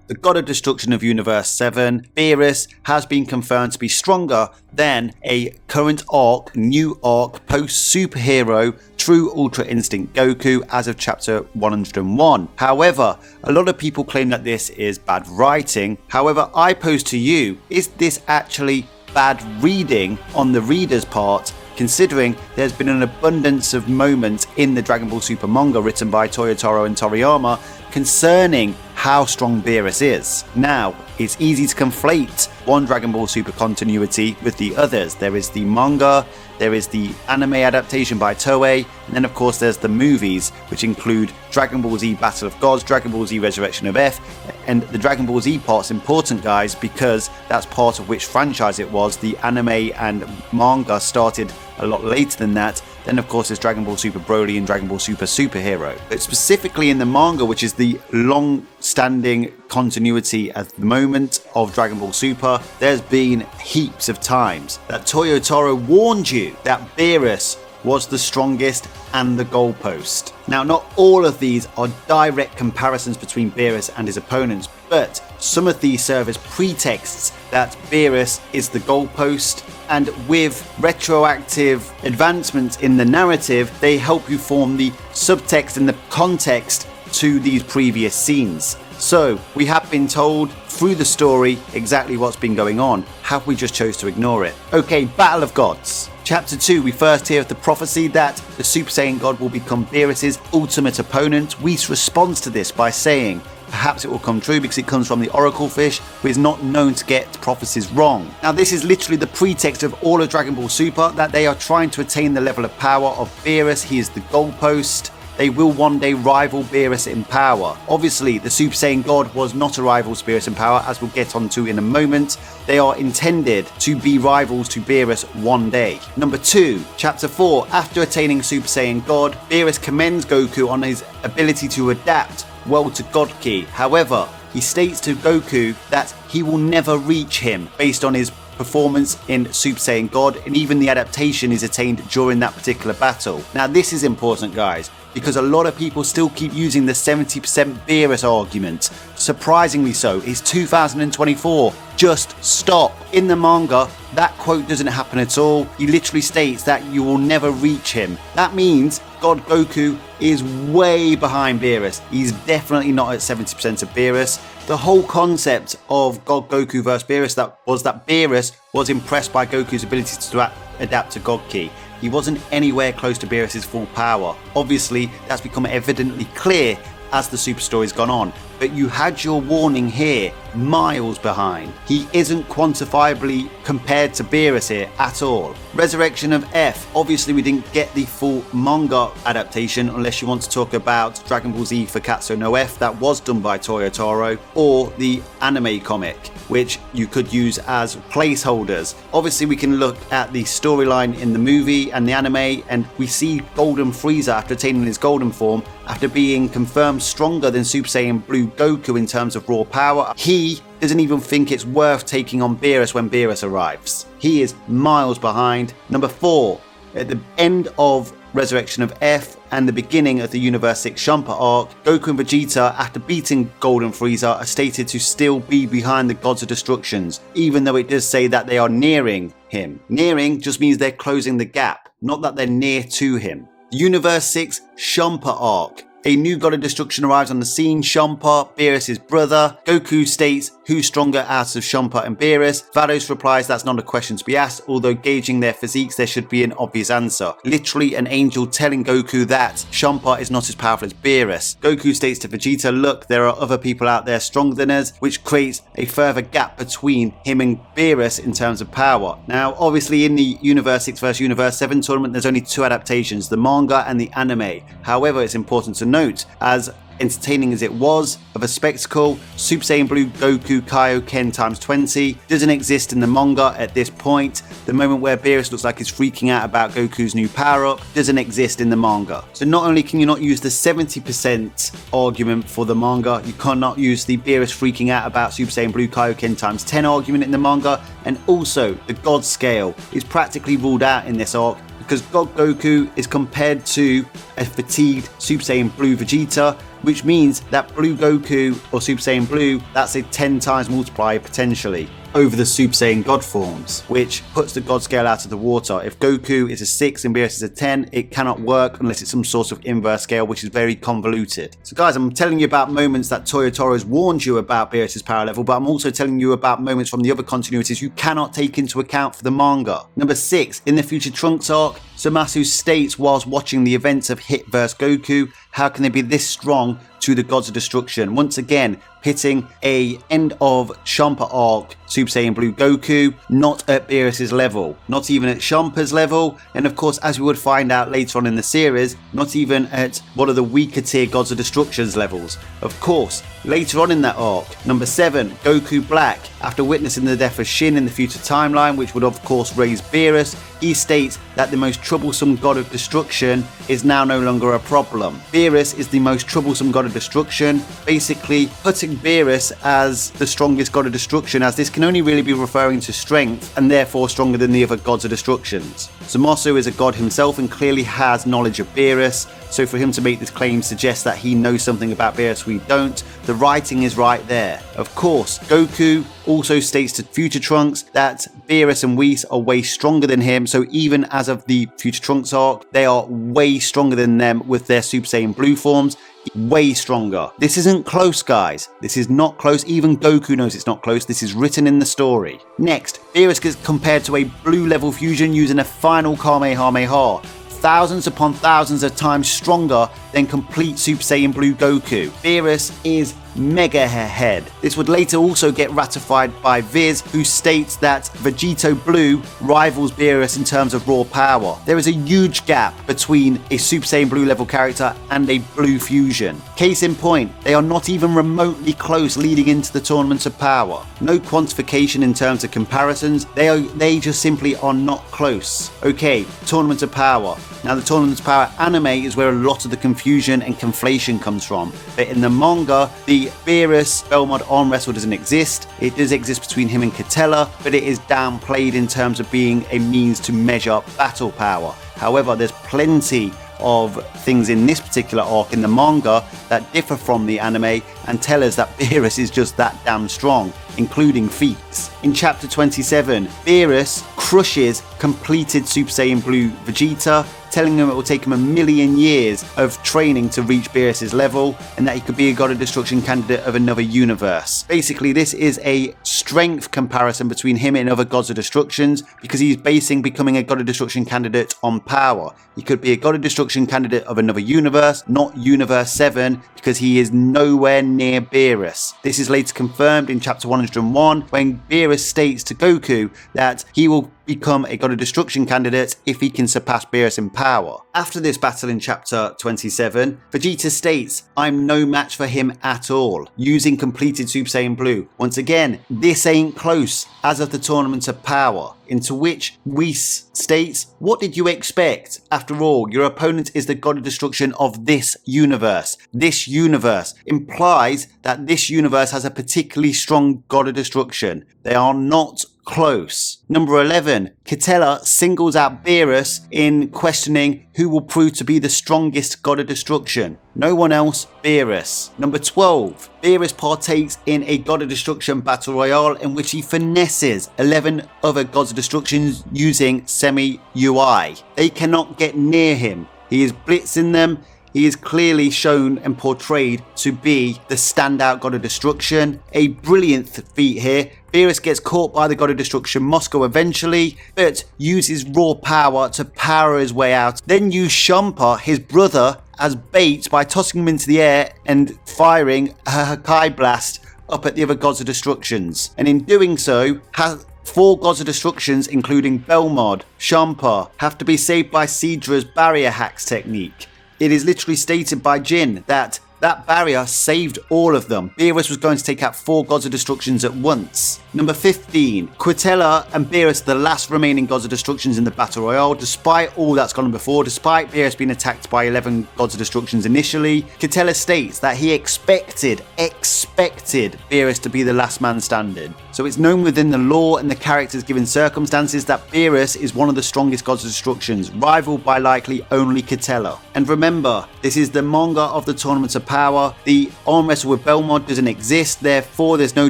the God of Destruction of Universe 7, Beerus, has been confirmed to be stronger than a current arc, new arc, post-superhero, True Ultra Instinct Goku as of chapter 101. However, a lot of people claim that this is bad writing. However, I pose to you, is this actually bad reading on the reader's part, considering there's been an abundance of moments in the Dragon Ball Super manga written by Toyotaro and Toriyama concerning how strong Beerus is. Now, it's easy to conflate one Dragon Ball Super continuity with the others. There is the manga, there is the anime adaptation by Toei, and then of course there's the movies, which include Dragon Ball Z Battle of Gods, Dragon Ball Z Resurrection of F, and the Dragon Ball Z part's important, guys, because that's part of which franchise it was. The anime and manga started a lot later than that. Then of course there's Dragon Ball Super Broly and Dragon Ball Super Superhero. But specifically in the manga, which is the long-standing continuity at the moment of Dragon Ball Super, there's been heaps of times that Toyotaro warned you that Beerus was the strongest and the goalpost. Now, not all of these are direct comparisons between Beerus and his opponents, but some of these serve as pretexts that Beerus is the goalpost, and with retroactive advancements in the narrative, they help you form the subtext and the context to these previous scenes. So, we have been told through the story exactly what's been going on. Have we just chose to ignore it? Okay, Battle of Gods. Chapter 2, we first hear of the prophecy that the Super Saiyan God will become Beerus' ultimate opponent. Whis responds to this by saying, perhaps it will come true because it comes from the Oracle Fish, who is not known to get prophecies wrong. Now, this is literally the pretext of all of Dragon Ball Super, that they are trying to attain the level of power of Beerus. He is the goalpost. They will one day rival Beerus in power. Obviously, the Super Saiyan God was not a rival to Beerus in power, as we'll get onto in a moment. They are intended to be rivals to Beerus one day. Number 2, Chapter 4. After attaining Super Saiyan God, Beerus commends Goku on his ability to adapt well to God Ki. However, he states to Goku that he will never reach him based on his performance in Super Saiyan God, and even the adaptation is attained during that particular battle. Now, this is important, guys, because a lot of people still keep using the 70% Beerus argument. Surprisingly so, it's 2024. Just stop. In the manga, that quote doesn't happen at all. He literally states that you will never reach him. That means God Goku is way behind Beerus. He's definitely not at 70% of Beerus. The whole concept of God Goku versus Beerus that Beerus was impressed by Goku's ability to adapt to God Ki. He wasn't anywhere close to Beerus' full power. Obviously, that's become evidently clear as the Super Story's gone on. But you had your warning here, miles behind. He isn't quantifiably compared to Beerus here at all. Resurrection of F. Obviously, we didn't get the full manga adaptation unless you want to talk about Dragon Ball Z Fakatsu no F that was done by Toyotaro, or the anime comic, which you could use as placeholders. Obviously, we can look at the storyline in the movie and the anime, and we see Golden Frieza after attaining his golden form, after being confirmed stronger than Super Saiyan Blue Goku in terms of raw power. He doesn't even think it's worth taking on Beerus when Beerus arrives. He is miles behind. Number 4, at the end of Resurrection of F and the beginning of the Universe 6 Champa arc, Goku and Vegeta, after beating Golden Frieza, are stated to still be behind the Gods of Destructions, even though it does say that they are nearing him. Nearing just means they're closing the gap, not that they're near to him. Universe 6 Champa arc. A new God of Destruction arrives on the scene, Champa, Beerus' brother. Goku states, who's stronger out of Champa and Beerus? Vados replies, that's not a question to be asked, although gauging their physiques there should be an obvious answer. Literally an angel telling Goku that Champa is not as powerful as Beerus. Goku states to Vegeta, look, there are other people out there stronger than us, which creates a further gap between him and Beerus in terms of power. Now, obviously in the Universe 6 vs Universe 7 tournament, there's only 2 adaptations, the manga and the anime. However, it's important to note, as entertaining as it was of a spectacle, Super Saiyan Blue Goku Kaioken times 20 doesn't exist in the manga at this point. The moment where Beerus looks like he's freaking out about Goku's new power-up doesn't exist in the manga. So not only can you not use the 70% argument for the manga, you cannot use the Beerus freaking out about Super Saiyan Blue Kaioken times 10 argument in the manga, and also the God scale is practically ruled out in this arc, because God Goku is compared to a fatigued Super Saiyan Blue Vegeta, which means that Blue Goku or Super Saiyan Blue, that's a 10 times multiplier potentially over the Super Saiyan God forms, which puts the God scale out of the water. If Goku is a 6 and Beerus is a 10, it cannot work unless it's some sort of inverse scale, which is very convoluted. So guys, I'm telling you about moments that Toyotoro's warned you about Beerus's power level, but I'm also telling you about moments from the other continuities you cannot take into account for the manga. Number 6, in the Future Trunks arc, Zamasu states whilst watching the events of Hit vs Goku, how can they be this strong to the Gods of Destruction? Once again, pitting a end of Champa arc Super Saiyan Blue Goku, not at Beerus's level, not even at Champa's level, and of course, as we would find out later on in the series, not even at one of the weaker tier Gods of Destruction's levels. Of course, later on in that arc, number 7, Goku Black, after witnessing the death of Shin in the future timeline, which would of course raise Beerus, he states that the most troublesome God of Destruction is now no longer a problem. Beerus is the most troublesome God of Destruction, basically putting Beerus as the strongest God of Destruction, as this can only really be referring to strength and therefore stronger than the other Gods of Destructions. Zamasu is a god himself and clearly has knowledge of Beerus, so for him to make this claim suggests that he knows something about Beerus we don't. The writing is right there. Of course, Goku also states to Future Trunks that Beerus and Whis are way stronger than him, so even as of the Future Trunks arc, they are way stronger than them with their Super Saiyan Blue forms. Way stronger. This isn't close, guys. This is not close. Even Goku knows it's not close. This is written in the story. Next, Beerus gets compared to a blue level fusion using a final Kamehameha, thousands upon thousands of times stronger than complete Super Saiyan Blue Goku. Beerus is mega head. This would later also get ratified by Viz, who states that Vegeta Blue rivals Beerus in terms of raw power. There is a huge gap between a Super Saiyan Blue level character and a Blue fusion. Case in point, they are not even remotely close leading into the Tournaments of Power. No quantification in terms of comparisons, they just simply are not close. Okay, Tournaments of Power. Now the Tournaments of Power anime is where a lot of the confusion and conflation comes from, but in the manga, the Beerus Belmod arm wrestle doesn't exist. It does exist between him and Catella, but it is downplayed in terms of being a means to measure battle power. However, there's plenty of things in this particular arc in the manga that differ from the anime and tell us that Beerus is just that damn strong, including feats. In chapter 27, Beerus crushes completed Super Saiyan Blue Vegeta, telling him it will take him 1,000,000 years of training to reach Beerus's level, and that he could be a God of Destruction candidate of another universe. Basically, this is a strength comparison between him and other Gods of Destructions, because he's basing becoming a God of Destruction candidate on power. He could be a God of Destruction candidate of another universe, not Universe 7, because he is nowhere near Beerus. This is later confirmed in chapter 101, when Beerus states to Goku that he will become a God of Destruction candidate if he can surpass Beerus in power. After this battle in chapter 27, Vegeta states, "I'm no match for him at all," using completed Super Saiyan Blue. Once again, this ain't close as of the Tournament of Power. Into which Whis states, "What did you expect? After all, your opponent is the God of Destruction of this universe. This universe implies that this universe has a particularly strong God of Destruction. They are not close." Number 11, Catella singles out Beerus in questioning who will prove to be the strongest God of Destruction. No one else, Beerus. Number 12, Beerus partakes in a God of Destruction battle royale in which he finesses 11 other Gods of Destruction using semi-UI. They cannot get near him. He is blitzing them. He is clearly shown and portrayed to be the standout God of Destruction. A brilliant feat here. Beerus gets caught by the God of Destruction Moscow eventually, but uses raw power to power his way out. Then use Champa, his brother, as bait by tossing him into the air and firing a Hakai blast up at the other Gods of Destructions. And in doing so, has 4 Gods of Destructions, including Belmod, Champa, have to be saved by Sidra's barrier hacks technique. It is literally stated by Jin that That barrier saved all of them. Beerus was going to take out 4 Gods of Destructions at once. Number 15. Quintella and Beerus, the last remaining Gods of Destructions in the Battle Royale. Despite all that's gone on before, despite Beerus being attacked by 11 Gods of Destructions initially, Quintella states that he expected Beerus to be the last man standing. So it's known within the lore and the characters given circumstances that Beerus is one of the strongest Gods of Destructions, rivaled by likely only Quintella. And remember, this is the manga of the Tournaments of Power. The arm wrestle with Belmod doesn't exist, therefore there's no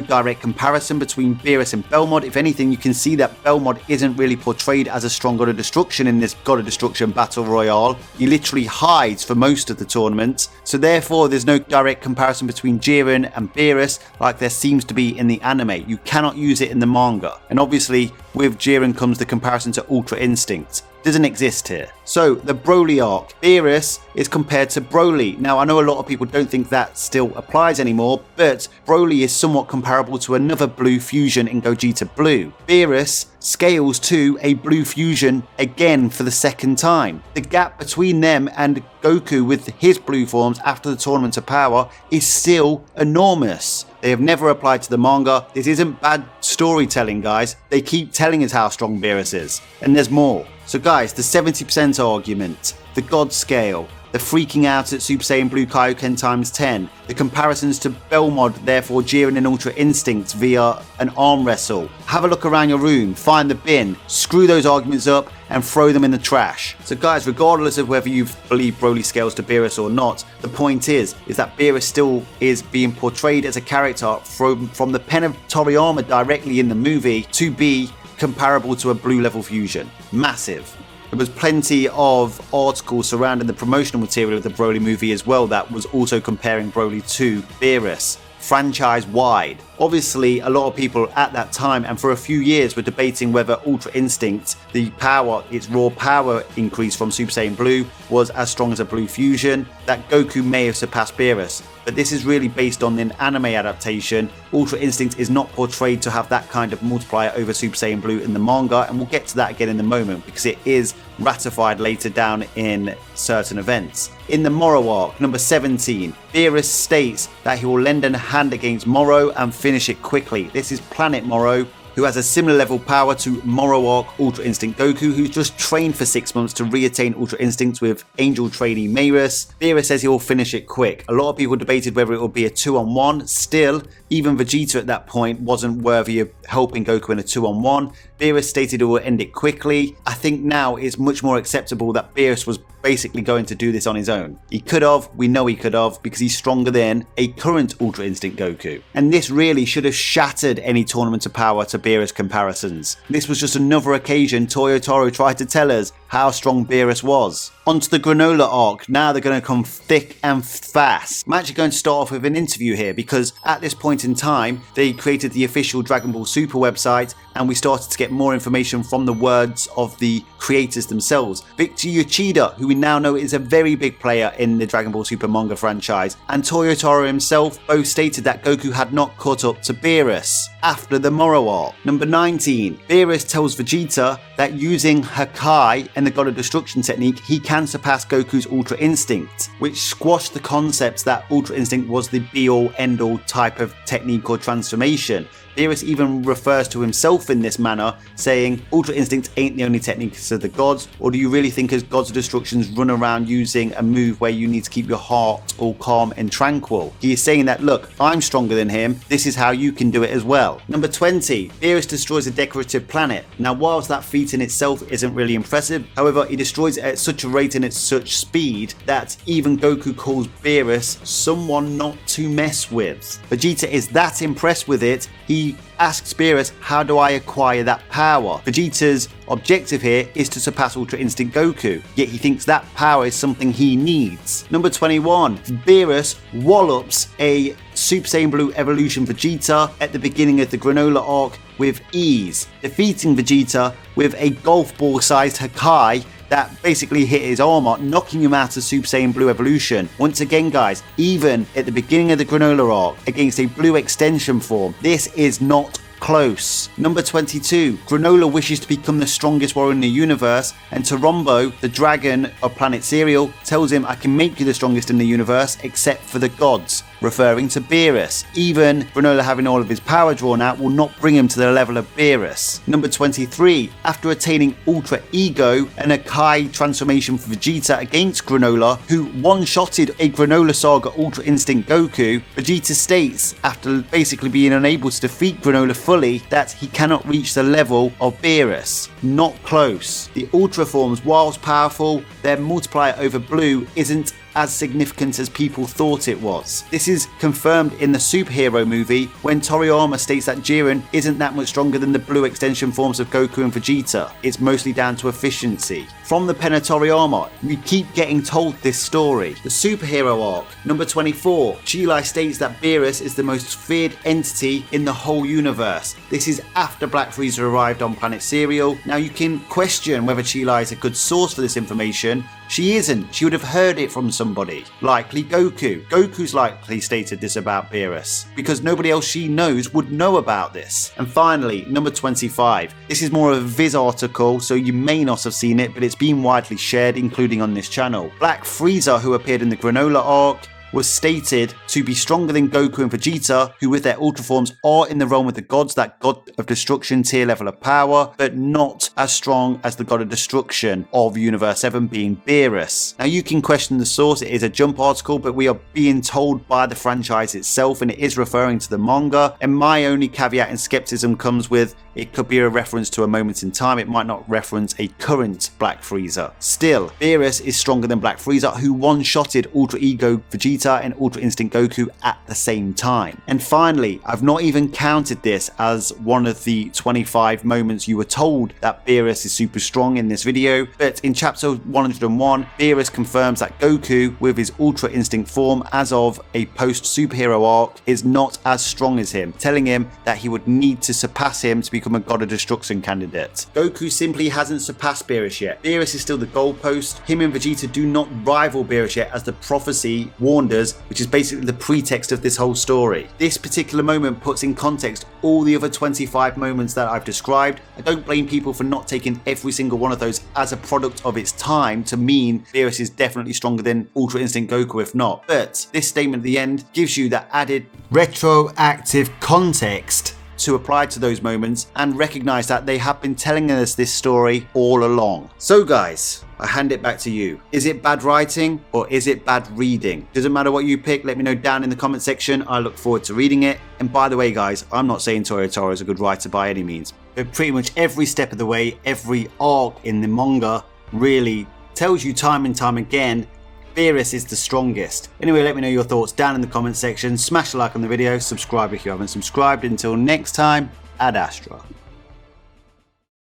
direct comparison between Beerus and Belmod. If anything, you can see that Belmod isn't really portrayed as a strong God of Destruction in this God of Destruction Battle Royale. He literally hides for most of the tournament, so therefore there's no direct comparison between Jiren and Beerus like there seems to be in the anime. You cannot use it in the manga. And obviously with Jiren comes the comparison to Ultra Instinct. Doesn't exist here. So the Broly arc, Beerus is compared to Broly. Now I know a lot of people don't think that still applies anymore, but Broly is somewhat comparable to another blue fusion in Gogeta Blue. Beerus scales to a blue fusion again for the second time. The gap between them and Goku with his blue forms after the Tournament of Power is still enormous. They have never applied to the manga. This isn't bad storytelling, guys. They keep telling us how strong Beerus is, and there's more. So guys, the 70% argument, the God scale, the freaking out at Super Saiyan Blue Kaioken times 10, the comparisons to Belmod, therefore Jiren and Ultra Instinct via an arm wrestle. Have a look around your room, find the bin, screw those arguments up and throw them in the trash. So guys, regardless of whether you believe Broly scales to Beerus or not, the point is that Beerus still is being portrayed as a character from the pen of Toriyama directly in the movie to be comparable to a blue level fusion. Massive. There was plenty of articles surrounding the promotional material of the Broly movie as well that was also comparing Broly to Beerus, franchise-wide. Obviously, a lot of people at that time and for a few years were debating whether Ultra Instinct, the power, its raw power increase from Super Saiyan Blue, was as strong as a Blue Fusion, that Goku may have surpassed Beerus. But this is really based on an anime adaptation. Ultra Instinct is not portrayed to have that kind of multiplier over Super Saiyan Blue in the manga, and we'll get to that again in a moment because it is ratified later down in certain events. In the Moro arc, number 17, Beerus states that he will lend a hand against Moro and finish it quickly. This is Planet Moro, who has a similar level power to Moro arc Ultra Instinct Goku, who's just trained for 6 months to re-attain Ultra Instinct with Angel trainee Beerus. Beerus says he will finish it quick. A lot of people debated whether it would be a 2-on-1. Still, even Vegeta at that point wasn't worthy of helping Goku in a 2-on-1. Beerus stated it will end it quickly. I think now it's much more acceptable that Beerus was basically going to do this on his own. He could have, we know he could have, because he's stronger than a current Ultra Instinct Goku. And this really should have shattered any Tournament of Power to Beerus comparisons. This was just another occasion Toyotaro tried to tell us how strong Beerus was. Onto the Granola arc, now they're going to come thick and fast. I'm actually going to start off with an interview here because at this point in time, they created the official Dragon Ball Super website and we started to get more information from the words of the creators themselves. Victor Yoshida, who we now know is a very big player in the Dragon Ball Super manga franchise, and Toyotaro himself both stated that Goku had not caught up to Beerus after the Moro arc. Number 19, Beerus tells Vegeta that using Hakai and the God of Destruction technique, he can surpass Goku's Ultra Instinct, which squashed the concepts that Ultra Instinct was the be-all, end-all type of technique or transformation. Beerus even refers to himself in this manner, saying, Ultra Instinct ain't the only techniques of the gods, or do you really think as gods of destructions run around using a move where you need to keep your heart all calm and tranquil? He is saying that, look, I'm stronger than him, this is how you can do it as well. Number 20, Beerus destroys a decorative planet. Now whilst that feat in itself isn't really impressive, however he destroys it at such a rate and at such speed that even Goku calls Beerus someone not to mess with. Vegeta is that impressed with it, he asks Beerus, how do I acquire that power? Vegeta's objective here is to surpass Ultra Instinct Goku, yet he thinks that power is something he needs. Number 21, Beerus wallops a Super Saiyan Blue Evolution Vegeta at the beginning of the Granola arc with ease, defeating Vegeta with a golf ball sized Hakai that basically hit his armor, knocking him out of Super Saiyan Blue Evolution. Once again guys, even at the beginning of the Granola arc against a blue extension form, this is not close. Number 22, Granola wishes to become the strongest warrior in the universe, and Torombo, the dragon of planet Cereal, tells him, I can make you the strongest in the universe except for the gods, referring to Beerus. Even Granola having all of his power drawn out will not bring him to the level of Beerus. Number 23, after attaining Ultra Ego, an Akai transformation for Vegeta against Granola, who one-shotted a Granola Saga Ultra Instinct Goku, Vegeta states, after basically being unable to defeat Granola fully, that he cannot reach the level of Beerus. Not close. The Ultra forms, whilst powerful, their multiplier over Blue isn't as significant as people thought it was. This is confirmed in the superhero movie when Toriyama states that Jiren isn't that much stronger than the blue extension forms of Goku and Vegeta. It's mostly down to efficiency. From the pen of Toriyama, we keep getting told this story. The superhero arc. Number 24, Chilai states that Beerus is the most feared entity in the whole universe. This is after Black Frieza arrived on planet Cereal. Now you can question whether Chilai is a good source for this information. She isn't. She would have heard it from somebody. Likely Goku. Goku's likely stated this about Beerus, because nobody else she knows would know about this. And finally, number 25. This is more of a Viz article, so you may not have seen it, but it's been widely shared, including on this channel. Black Frieza, who appeared in the Granola arc, was stated to be stronger than Goku and Vegeta, who with their ultra forms are in the realm of the gods, that god of destruction tier level of power, but not as strong as the god of destruction of Universe 7 being Beerus. Now you can question the source, it is a Jump article, but we are being told by the franchise itself and it is referring to the manga, and my only caveat and skepticism comes with it could be a reference to a moment in time, it might not reference a current Black Frieza. Still, Beerus is stronger than Black Frieza, who one-shotted Ultra Ego Vegeta and Ultra Instinct Goku at the same time. And finally, I've not even counted this as one of the 25 moments you were told that Beerus is super strong in this video, but in chapter 101, Beerus confirms that Goku, with his Ultra Instinct form as of a post-superhero arc, is not as strong as him, telling him that he would need to surpass him to become a god of destruction candidate. Goku simply hasn't surpassed Beerus yet. Beerus is still the goalpost. Him and Vegeta do not rival Beerus yet, as the prophecy warned us, which is basically the pretext of this whole story. This particular moment puts in context all the other 25 moments that I've described. I don't blame people for not taking every single one of those as a product of its time to mean Beerus is definitely stronger than Ultra Instinct Goku if not. But this statement at the end gives you that added retroactive context to apply to those moments and recognize that they have been telling us this story all along. So guys, I hand it back to you. Is it bad writing or is it bad reading? Doesn't matter what you pick, let me know down in the comment section. I look forward to reading it. And by the way guys, I'm not saying Toyotaro is a good writer by any means, but pretty much every step of the way, every arc in the manga really tells you time and time again Beerus is the strongest. Anyway, let me know your thoughts down in the comment section. Smash a like on the video, subscribe if you haven't subscribed. Until next time, Ad Astra.